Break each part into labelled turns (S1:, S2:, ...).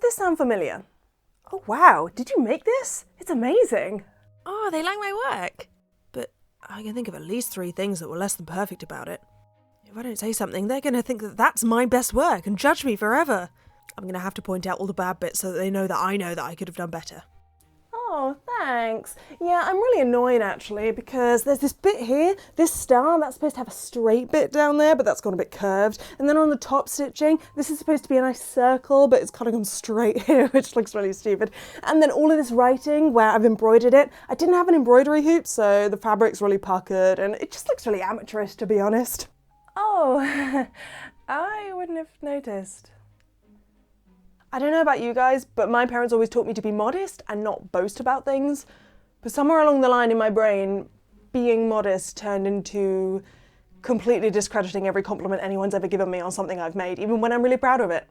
S1: this sound familiar? Oh wow, did you make this? It's amazing.
S2: Oh, they like my work. But I can think of at least 3 things that were less than perfect about it. If I don't say something, they're going to think that that's my best work and judge me forever. I'm going to have to point out all the bad bits so that they know that I could have done better.
S1: Oh, thanks. Yeah, I'm really annoyed actually because there's this bit here, this star, that's supposed to have a straight bit down there, but that's gone a bit curved. And then on the top stitching, this is supposed to be a nice circle, but it's kind of gone straight here, which looks really stupid. And then all of this writing where I've embroidered it, I didn't have an embroidery hoop, so the fabric's really puckered and it just looks really amateurish, to be honest. Oh, I wouldn't have noticed. I don't know about you guys, but my parents always taught me to be modest and not boast about things. But somewhere along the line in my brain, being modest turned into completely discrediting every compliment anyone's ever given me on something I've made, even when I'm really proud of it.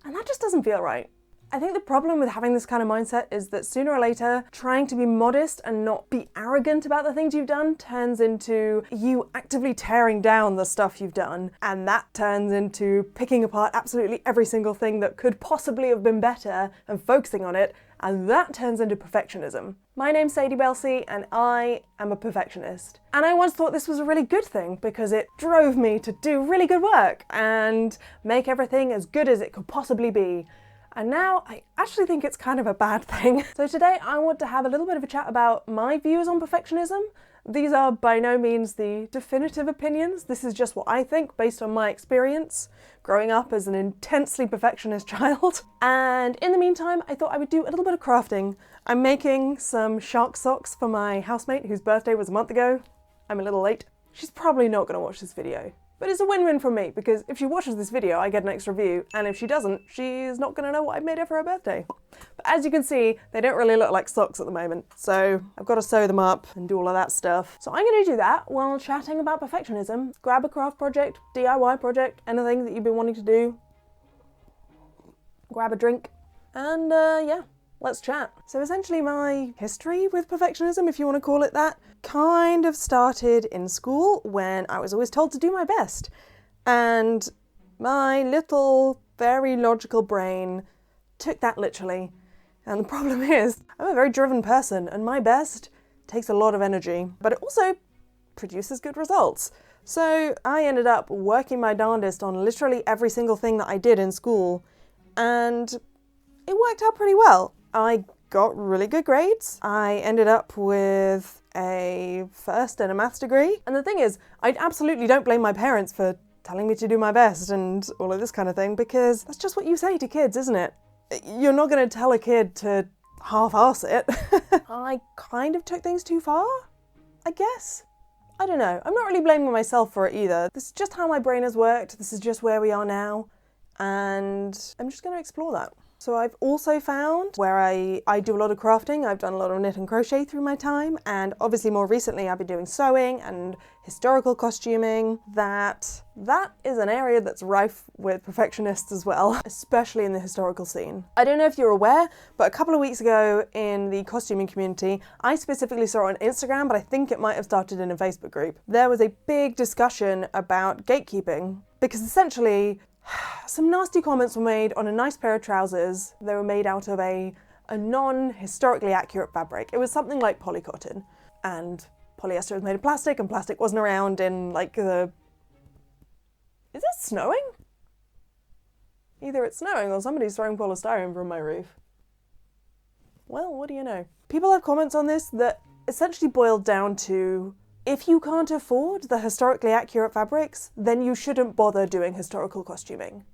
S1: And that just doesn't feel right. I think the problem with having this kind of mindset is that sooner or later, trying to be modest and not be arrogant about the things you've done turns into you actively tearing down the stuff you've done. And that turns into picking apart absolutely every single thing that could possibly have been better and focusing on it. And that turns into perfectionism. My name's Sadie Belsey and I am a perfectionist. And I once thought this was a really good thing because it drove me to do really good work and make everything as good as it could possibly be. And now I actually think it's kind of a bad thing. So today I want to have a little bit of a chat about my views on perfectionism. These are by no means the definitive opinions. This is just what I think based on my experience growing up as an intensely perfectionist child. And in the meantime, I thought I would do a little bit of crafting. I'm making some shark socks for my housemate whose birthday was a month ago. I'm a little late. She's probably not going to watch this video. But it's a win-win for me, because if she watches this video, I get an extra view, and if she doesn't, she's not going to know what I made her for her birthday. But as you can see, they don't really look like socks at the moment, so I've got to sew them up and do all of that stuff. So I'm going to do that while chatting about perfectionism. Grab a craft project, DIY project, anything that you've been wanting to do. Grab a drink, and yeah. Let's chat. So essentially my history with perfectionism, if you want to call it that, kind of started in school when I was always told to do my best. And my little, very logical brain took that literally. And the problem is, I'm a very driven person and my best takes a lot of energy, but it also produces good results. So I ended up working my darndest on literally every single thing that I did in school, and it worked out pretty well. I got really good grades. I ended up with a first in a maths degree. And the thing is, I absolutely don't blame my parents for telling me to do my best and all of this kind of thing, because that's just what you say to kids, isn't it? You're not going to tell a kid to half-ass it. I kind of took things too far, I guess. I don't know. I'm not really blaming myself for it either. This is just how my brain has worked. This is just where we are now. And I'm just going to explore that. So I've also found where I do a lot of crafting, I've done a lot of knit and crochet through my time, and obviously more recently I've been doing sewing and historical costuming, that is an area that's rife with perfectionists as well, especially in the historical scene. I don't know if you're aware, but a couple of weeks ago in the costuming community, I specifically saw it on Instagram, but I think it might have started in a Facebook group. There was a big discussion about gatekeeping, because essentially some nasty comments were made on a nice pair of trousers. They were made out of a non-historically accurate fabric. It was something like polycotton, and polyester was made of plastic, and plastic wasn't around in like the... Is it snowing? Either it's snowing or somebody's throwing polystyrene from my roof. Well, what do you know? People have comments on this that essentially boiled down to, if you can't afford the historically accurate fabrics, then you shouldn't bother doing historical costuming.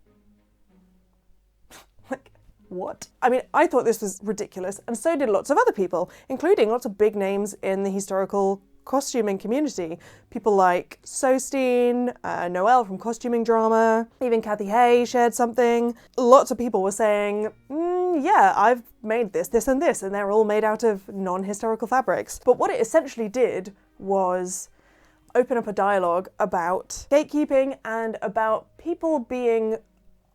S1: Like, what? I mean, I thought this was ridiculous, and so did lots of other people, including lots of big names in the historical costuming community. People like Sosteen, Noelle from Costuming Drama, even Kathy Hay shared something. Lots of people were saying, yeah, I've made this, and this, and they're all made out of non-historical fabrics. But what it essentially did was open up a dialogue about gatekeeping and about people being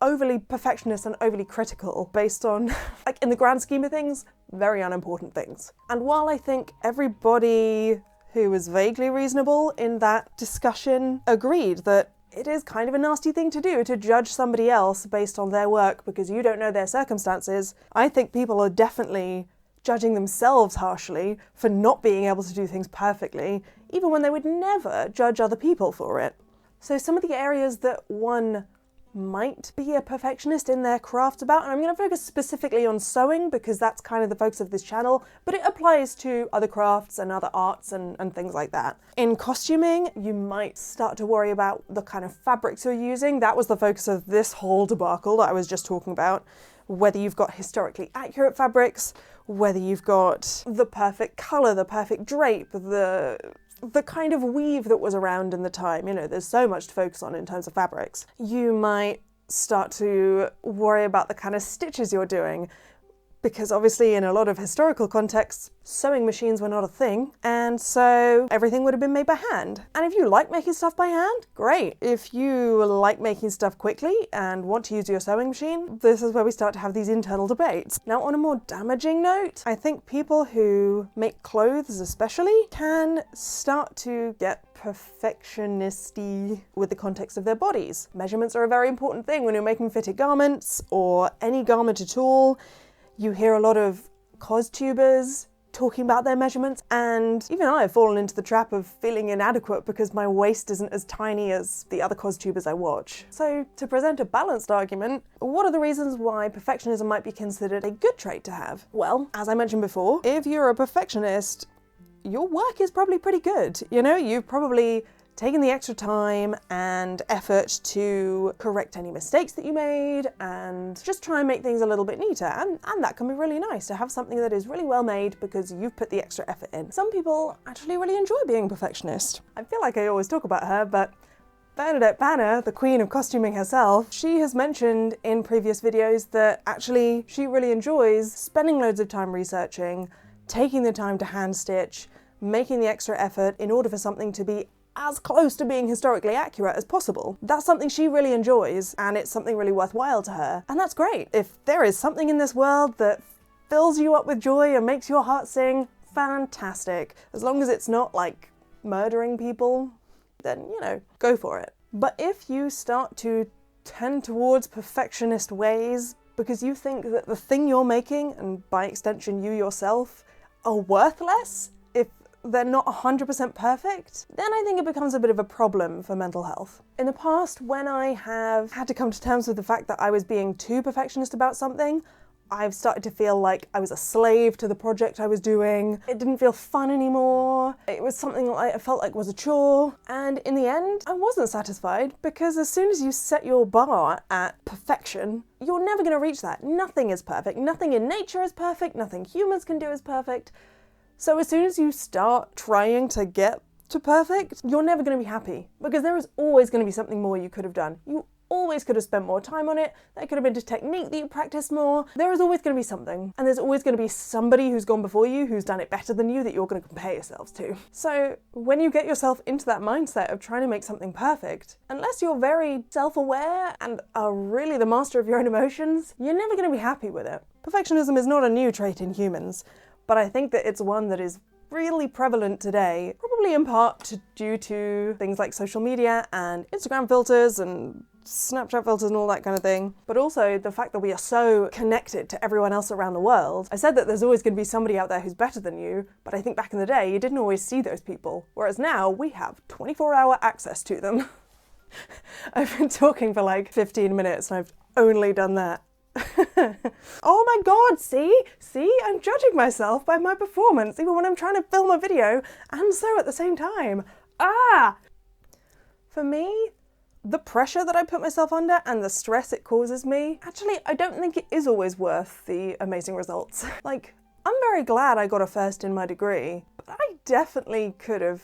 S1: overly perfectionist and overly critical based on, like, in the grand scheme of things, very unimportant things. And while I think everybody who was vaguely reasonable in that discussion agreed that it is kind of a nasty thing to do, to judge somebody else based on their work because you don't know their circumstances. I think people are definitely judging themselves harshly for not being able to do things perfectly, even when they would never judge other people for it. So some of the areas that one might be a perfectionist in their craft about, and I'm going to focus specifically on sewing because that's kind of the focus of this channel, but it applies to other crafts and other arts and things like that. In costuming, you might start to worry about the kind of fabrics you're using. That was the focus of this whole debacle that I was just talking about. Whether you've got historically accurate fabrics, whether you've got the perfect colour, the perfect drape, the kind of weave that was around in the time. You know, there's so much to focus on in terms of fabrics. You might start to worry about the kind of stitches you're doing, because obviously in a lot of historical contexts, sewing machines were not a thing, and so everything would have been made by hand. And if you like making stuff by hand, great. If you like making stuff quickly and want to use your sewing machine, this is where we start to have these internal debates. Now, on a more damaging note, I think people who make clothes especially can start to get perfectionisty with the context of their bodies. Measurements are a very important thing when you're making fitted garments or any garment at all. You hear a lot of costubers talking about their measurements, and even I have fallen into the trap of feeling inadequate because my waist isn't as tiny as the other costubers I watch. So to present a balanced argument, what are the reasons why perfectionism might be considered a good trait to have? Well, as I mentioned before, if you're a perfectionist, your work is probably pretty good. You know, you've probably taking the extra time and effort to correct any mistakes that you made and just try and make things a little bit neater. And that can be really nice to have something that is really well made because you've put the extra effort in. Some people actually really enjoy being a perfectionist. I feel like I always talk about her, but Bernadette Banner, the queen of costuming herself, she has mentioned in previous videos that actually she really enjoys spending loads of time researching, taking the time to hand stitch, making the extra effort in order for something to be as close to being historically accurate as possible. That's something she really enjoys, and it's something really worthwhile to her. And that's great. If there is something in this world that fills you up with joy and makes your heart sing, fantastic. As long as it's not like murdering people, then, you know, go for it. But if you start to tend towards perfectionist ways because you think that the thing you're making, and by extension you yourself, are worthless if they're not 100% perfect, then I think it becomes a bit of a problem for mental health. In the past, when I have had to come to terms with the fact that I was being too perfectionist about something, I've started to feel like I was a slave to the project I was doing. It didn't feel fun anymore. It was something I felt like was a chore. And in the end, I wasn't satisfied because as soon as you set your bar at perfection, you're never going to reach that. Nothing is perfect. Nothing in nature is perfect. Nothing humans can do is perfect. So as soon as you start trying to get to perfect, you're never going to be happy because there is always going to be something more you could have done. You always could have spent more time on it. There could have been a technique that you practiced more. There is always going to be something. And there's always going to be somebody who's gone before you who's done it better than you that you're going to compare yourselves to. So when you get yourself into that mindset of trying to make something perfect, unless you're very self-aware and are really the master of your own emotions, you're never going to be happy with it. Perfectionism is not a new trait in humans, but I think that it's one that is really prevalent today, probably in part due to things like social media and Instagram filters and Snapchat filters and all that kind of thing, but also the fact that we are so connected to everyone else around the world. I said that there's always going to be somebody out there who's better than you, but I think back in the day you didn't always see those people, whereas now we have 24-hour access to them. I've been talking for like 15 minutes and I've only done that. Oh my god, see, I'm judging myself by my performance even when I'm trying to film a video and sew at the same time. For me, the pressure that I put myself under and the stress it causes me, actually I don't think it is always worth the amazing results. Like, I'm very glad I got a first in my degree, but I definitely could have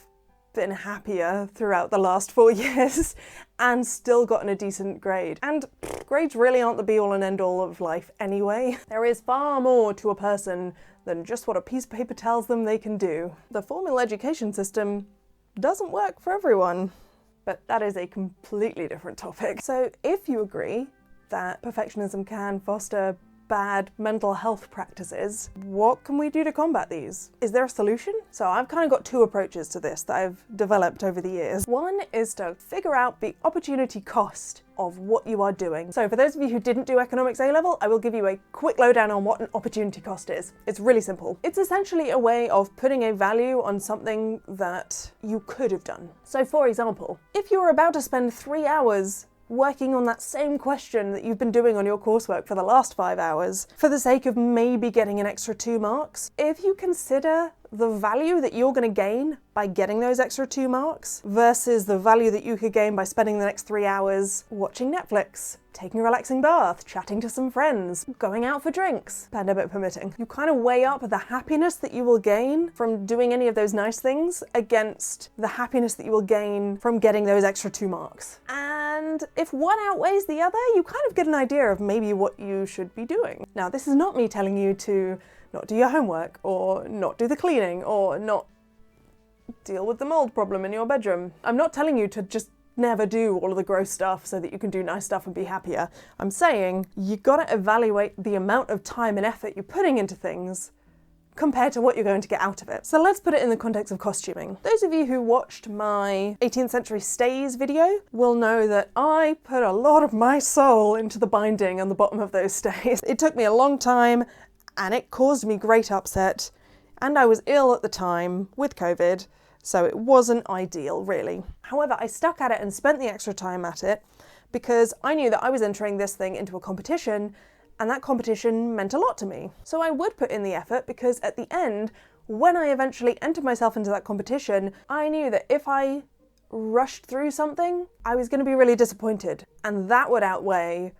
S1: been happier throughout the last 4 years and still gotten a decent grade. And grades really aren't the be-all and end-all of life anyway. There is far more to a person than just what a piece of paper tells them they can do. The formal education system doesn't work for everyone, but that is a completely different topic. So if you agree that perfectionism can foster bad mental health practices. What can we do to combat these? Is there a solution? So I've kind of got two approaches to this that I've developed over the years. One is to figure out the opportunity cost of what you are doing. So for those of you who didn't do economics A-level, I will give you a quick lowdown on what an opportunity cost is. It's really simple. It's essentially a way of putting a value on something that you could have done. So for example, if you were about to spend 3 hours working on that same question that you've been doing on your coursework for the last 5 hours, for the sake of maybe getting an extra 2 marks, if you consider the value that you're going to gain by getting those extra 2 marks versus the value that you could gain by spending the next 3 hours watching Netflix, taking a relaxing bath, chatting to some friends, going out for drinks, pandemic permitting, you kind of weigh up the happiness that you will gain from doing any of those nice things against the happiness that you will gain from getting those extra 2 marks. And if one outweighs the other, you kind of get an idea of maybe what you should be doing. Now, this is not me telling you to not do your homework, or not do the cleaning, or not deal with the mold problem in your bedroom. I'm not telling you to just never do all of the gross stuff so that you can do nice stuff and be happier. I'm saying you gotta evaluate the amount of time and effort you're putting into things compared to what you're going to get out of it. So let's put it in the context of costuming. Those of you who watched my 18th century stays video will know that I put a lot of my soul into the binding on the bottom of those stays. It took me a long time, and it caused me great upset, and I was ill at the time with COVID, so it wasn't ideal, really. However, I stuck at it and spent the extra time at it because I knew that I was entering this thing into a competition, and that competition meant a lot to me. So I would put in the effort because at the end, when I eventually entered myself into that competition, I knew that if I rushed through something, I was going to be really disappointed, and that would outweigh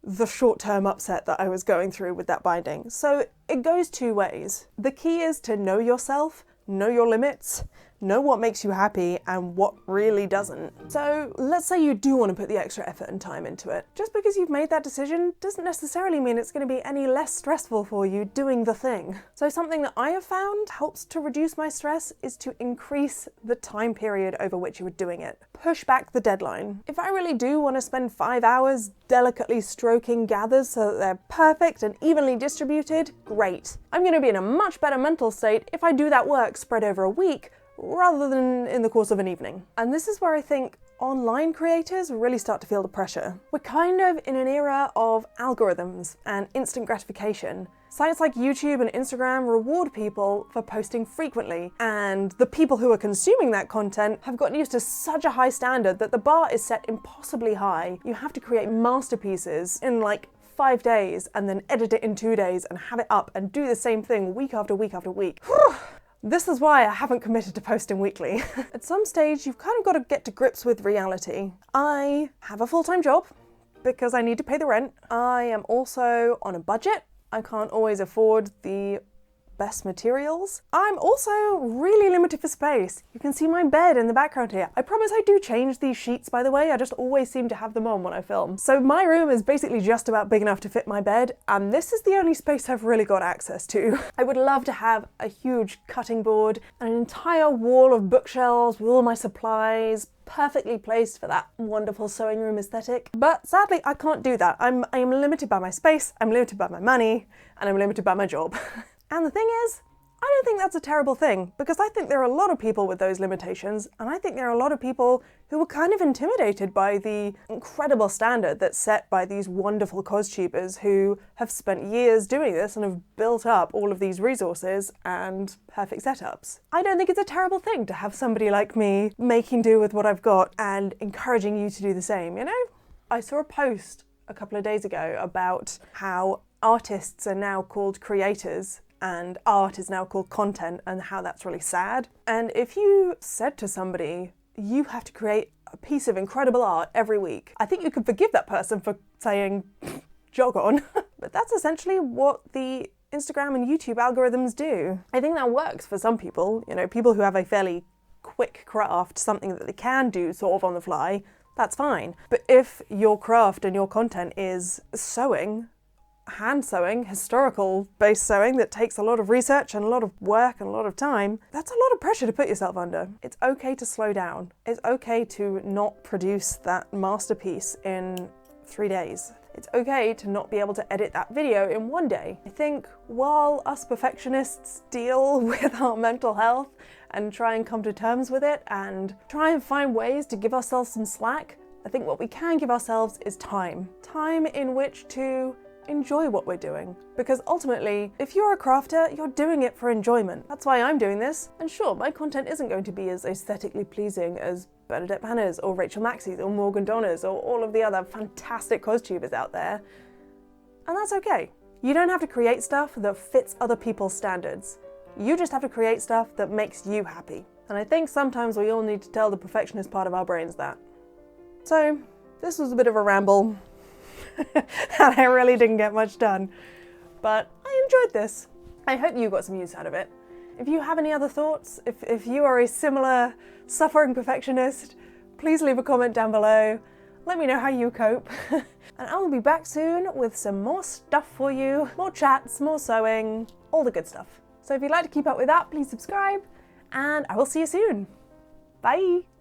S1: the short-term upset that I was going through with that binding. So it goes two ways. The key is to know yourself, know your limits, know what makes you happy and what really doesn't. So let's say you do want to put the extra effort and time into it. Just because you've made that decision doesn't necessarily mean it's going to be any less stressful for you doing the thing. So something that I have found helps to reduce my stress is to increase the time period over which you are doing it. Push back the deadline. If I really do want to spend 5 hours delicately stroking gathers so that they're perfect and evenly distributed, great. I'm going to be in a much better mental state if I do that work spread over a week rather than in the course of an evening. And this is where I think online creators really start to feel the pressure. We're kind of in an era of algorithms and instant gratification. Sites like YouTube and Instagram reward people for posting frequently, and the people who are consuming that content have gotten used to such a high standard that the bar is set impossibly high. You have to create masterpieces in like 5 days and then edit it in 2 days and have it up and do the same thing week after week after week. This is why I haven't committed to posting weekly. At some stage, you've kind of got to get to grips with reality. I have a full-time job because I need to pay the rent. I am also on a budget. I can't always afford the best materials. I'm also really limited for space. You can see my bed in the background here. I promise I do change these sheets, by the way. I just always seem to have them on when I film. So my room is basically just about big enough to fit my bed, and this is the only space I've really got access to. I would love to have a huge cutting board and an entire wall of bookshelves with all my supplies, perfectly placed for that wonderful sewing room aesthetic. But sadly, I can't do that. I am limited by my space, I'm limited by my money, and I'm limited by my job. And the thing is, I don't think that's a terrible thing, because I think there are a lot of people with those limitations, and I think there are a lot of people who are kind of intimidated by the incredible standard that's set by these wonderful costubers who have spent years doing this and have built up all of these resources and perfect setups. I don't think it's a terrible thing to have somebody like me making do with what I've got and encouraging you to do the same, you know? I saw a post a couple of days ago about how artists are now called creators and art is now called content, and how that's really sad. And if you said to somebody, you have to create a piece of incredible art every week, I think you could forgive that person for saying, jog on. But that's essentially what the Instagram and YouTube algorithms do. I think that works for some people, you know, people who have a fairly quick craft, something that they can do sort of on the fly, that's fine. But if your craft and your content is sewing, hand sewing, historical based sewing that takes a lot of research and a lot of work and a lot of time, that's a lot of pressure to put yourself under. It's okay to slow down. It's okay to not produce that masterpiece in 3 days. It's okay to not be able to edit that video in one day. I think while us perfectionists deal with our mental health and try and come to terms with it and try and find ways to give ourselves some slack, I think what we can give ourselves is time. Time in which to enjoy what we're doing. Because ultimately, if you're a crafter, you're doing it for enjoyment. That's why I'm doing this. And sure, my content isn't going to be as aesthetically pleasing as Bernadette Banner's or Rachel Maxey's or Morgan Donner's or all of the other fantastic costumers out there. And that's okay. You don't have to create stuff that fits other people's standards. You just have to create stuff that makes you happy. And I think sometimes we all need to tell the perfectionist part of our brains that. So, this was a bit of a ramble. And I really didn't get much done. But I enjoyed this. I hope you got some use out of it. If you have any other thoughts, if you are a similar suffering perfectionist, please leave a comment down below. Let me know how you cope. And I will be back soon with some more stuff for you. More chats, more sewing, all the good stuff. So if you'd like to keep up with that, please subscribe. And I will see you soon. Bye.